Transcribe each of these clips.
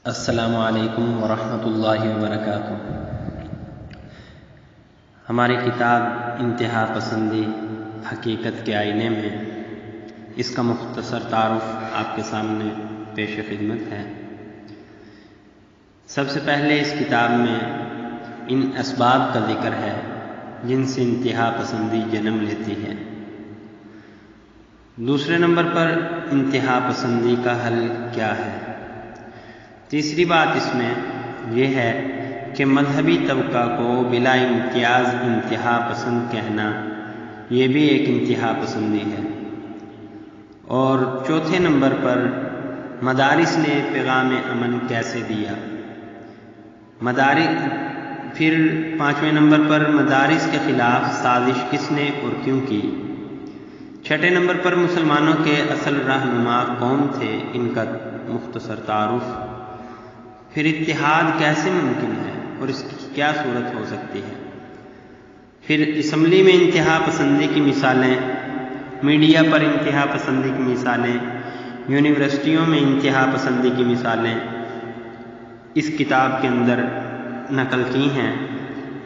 السلام علیکم ورحمۃ اللہ وبرکاتہ۔ ہماری کتاب انتہا پسندی حقیقت کے آئینے میں اس کا مختصر تعارف آپ کے سامنے پیش خدمت ہے۔ سب سے پہلے اس کتاب میں ان اسباب کا ذکر ہے جن سے انتہا پسندی جنم لیتی ہے۔ دوسرے نمبر پر انتہا پسندی کا حل کیا ہے۔ تیسری بات اس میں یہ ہے کہ مذہبی طبقہ کو بلا امتیاز انتہا پسند کہنا یہ بھی ایک انتہا پسندی ہے۔ اور چوتھے نمبر پر مدارس نے پیغام امن کیسے دیا۔ پھر پانچویں نمبر پر مدارس کے خلاف سازش کس نے اور کیوں کی۔ چھٹے نمبر پر مسلمانوں کے اصل رہنما کون تھے، ان کا مختصر تعارف۔ پھر اتحاد کیسے ممکن ہے اور اس کی کیا صورت ہو سکتی ہے۔ پھر اسمبلی میں انتہا پسندی کی مثالیں، میڈیا پر انتہا پسندی کی مثالیں، یونیورسٹیوں میں انتہا پسندی کی مثالیں اس کتاب کے اندر نقل کی ہیں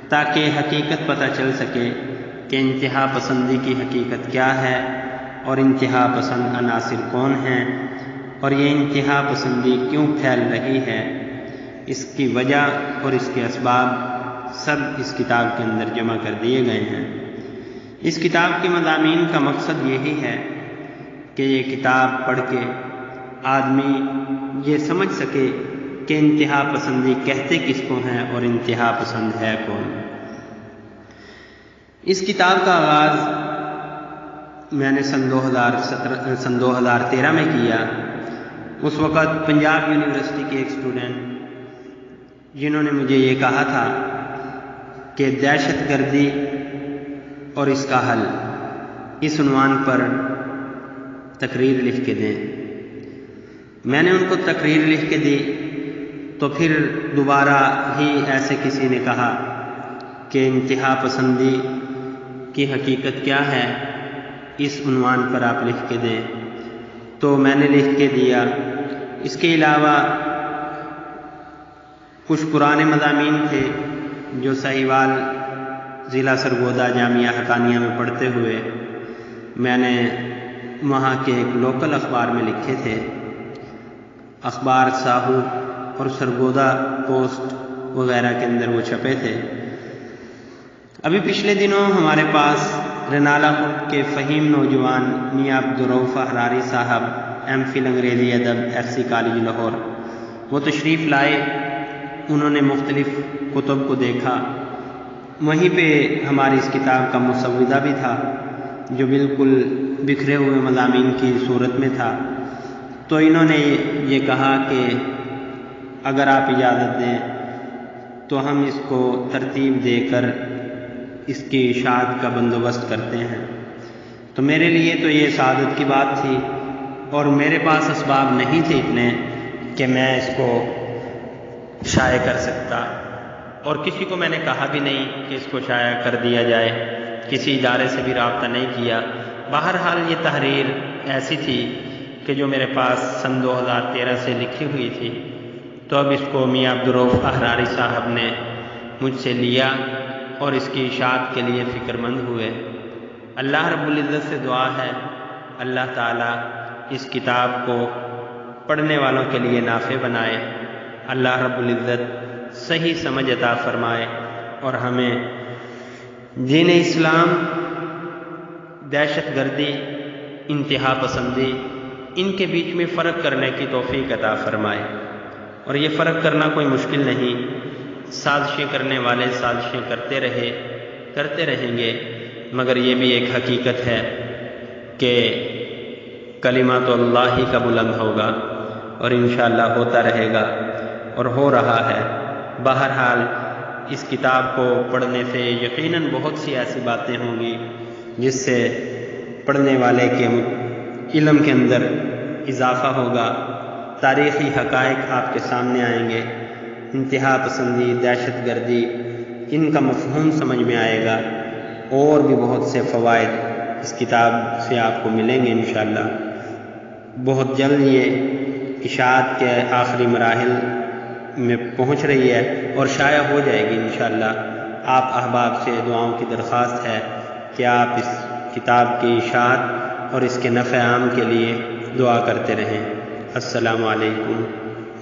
تاکہ حقیقت پتہ چل سکے کہ انتہا پسندی کی حقیقت کیا ہے اور انتہا پسند عناصر کون ہیں اور یہ انتہا پسندی کیوں پھیل رہی ہے۔ اس کی وجہ اور اس کے اسباب سب اس کتاب کے اندر جمع کر دیے گئے ہیں۔ اس کتاب کے مضامین کا مقصد یہی ہے کہ یہ کتاب پڑھ کے آدمی یہ سمجھ سکے کہ انتہا پسندی کہتے کس کو ہیں اور انتہا پسند ہے کون۔ اس کتاب کا آغاز میں نے سن 2013 میں کیا۔ اس وقت پنجاب یونیورسٹی کے ایک اسٹوڈنٹ جنہوں نے مجھے یہ کہا تھا کہ دہشت گردی اور اس کا حل اس عنوان پر تقریر لکھ کے دیں۔ میں نے ان کو تقریر لکھ کے دی تو پھر دوبارہ ہی ایسے کسی نے کہا کہ انتہا پسندی کی حقیقت کیا ہے، اس عنوان پر آپ لکھ کے دیں۔ تو میں نے لکھ کے دیا۔ اس کے علاوہ کچھ پرانے مضامین تھے جو سہیوال ضلع سرگودا جامعہ حقانیہ میں پڑھتے ہوئے میں نے وہاں کے ایک لوکل اخبار میں لکھے تھے۔ اخبار ساہو اور سرگودا پوسٹ وغیرہ کے اندر وہ چھپے تھے۔ ابھی پچھلے دنوں ہمارے پاس رنالہ خرد کے فہیم نوجوان میاں عبدالرؤف احراری صاحب ایم فل انگریزی ادب FC کالج لاہور وہ تشریف لائے۔ انہوں نے مختلف کتب کو دیکھا۔ وہیں پہ ہماری اس کتاب کا مسودہ بھی تھا جو بالکل بکھرے ہوئے مضامین کی صورت میں تھا۔ تو انہوں نے یہ کہا کہ اگر آپ اجازت دیں تو ہم اس کو ترتیب دے کر اس کی اشاعت کا بندوبست کرتے ہیں۔ تو میرے لیے تو یہ سعادت کی بات تھی اور میرے پاس اسباب نہیں تھے اتنے کہ میں اس کو شائع کر سکتا، اور کسی کو میں نے کہا بھی نہیں کہ اس کو شائع کر دیا جائے، کسی ادارے سے بھی رابطہ نہیں کیا۔ بہرحال یہ تحریر ایسی تھی کہ جو میرے پاس سن 2013 سے لکھی ہوئی تھی، تو اب اس کو میاں عبدالرؤف احراری صاحب نے مجھ سے لیا اور اس کی اشاعت کے لیے فکر مند ہوئے۔ اللہ رب العزت سے دعا ہے اللہ تعالیٰ اس کتاب کو پڑھنے والوں کے لیے نافع بنائے، اللہ رب العزت صحیح سمجھ عطا فرمائے اور ہمیں دین اسلام، دہشت گردی، انتہا پسندی ان کے بیچ میں فرق کرنے کی توفیق عطا فرمائے۔ اور یہ فرق کرنا کوئی مشکل نہیں، سازشیں کرنے والے سازشیں کرتے رہیں گے، مگر یہ بھی ایک حقیقت ہے کہ کلمہ تو اللہ ہی کا بلند ہوگا اور انشاءاللہ ہوتا رہے گا اور ہو رہا ہے۔ بہرحال اس کتاب کو پڑھنے سے یقیناً بہت سی ایسی باتیں ہوں گی جس سے پڑھنے والے کے علم کے اندر اضافہ ہوگا، تاریخی حقائق آپ کے سامنے آئیں گے، انتہا پسندی، دہشت گردی ان کا مفہوم سمجھ میں آئے گا، اور بھی بہت سے فوائد اس کتاب سے آپ کو ملیں گے انشاءاللہ۔ بہت جلد یہ اشاعت کے آخری مراحل میں پہنچ رہی ہے اور شائع ہو جائے گی انشاءاللہ۔ آپ احباب سے دعاؤں کی درخواست ہے کہ آپ اس کتاب کی اشاعت اور اس کے نفع عام کے لیے دعا کرتے رہیں۔ السلام علیکم۔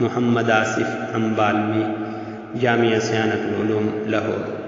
محمد آصف امبالوی، جامعہ صیانت العلوم، لاہور۔